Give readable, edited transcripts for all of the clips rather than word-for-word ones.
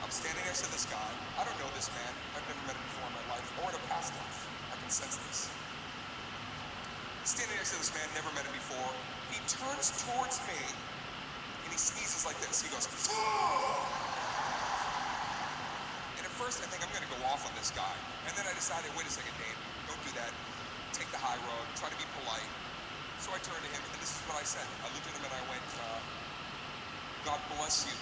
I'm standing next to this guy. I don't know this man. I've never met him before in my life, or in a past life. I can sense this. Standing next to this man, never met him before. He turns towards me, and he sneezes like this. He goes, and at first I think I'm gonna go off on this guy. And then I decided, wait a second, Dave, don't do that. Take the high road, try to be polite. So I turned to him, and this is what I said. I looked at him and I went, God bless you.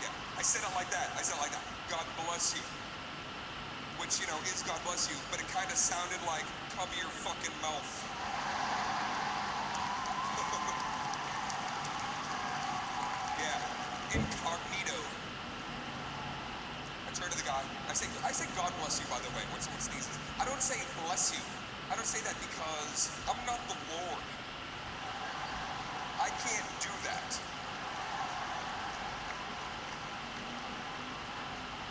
Yeah, I said it like that. I said it like that. God bless you. Which, you know, is God bless you, but it kind of sounded like, cover your fucking mouth. Yeah, incognito. I turn to the guy. I say God bless you, by the way, when someone sneezes. I don't say bless you. I don't say that because I'm not the Lord. I can't do that.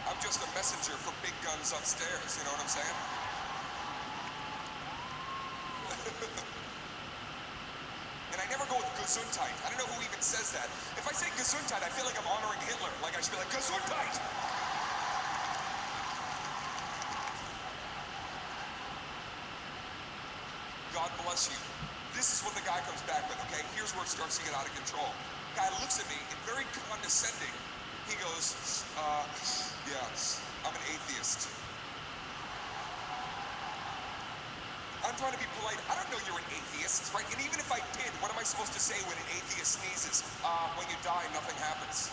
I'm just a messenger for big guns upstairs, you know what I'm saying? And I never go with Gesundheit. I don't know who even says that. If I say Gesundheit, I feel like I'm honoring Hitler. Like I should be like, Gesundheit! God bless you. This is what the guy comes back with, okay? Here's where it starts to get out of control. Guy looks at me and very condescending, he goes, yeah, I'm an atheist. I'm trying to be polite. I don't know you're an atheist, right? And even if I did, what am I supposed to say when an atheist sneezes? When you die, nothing happens.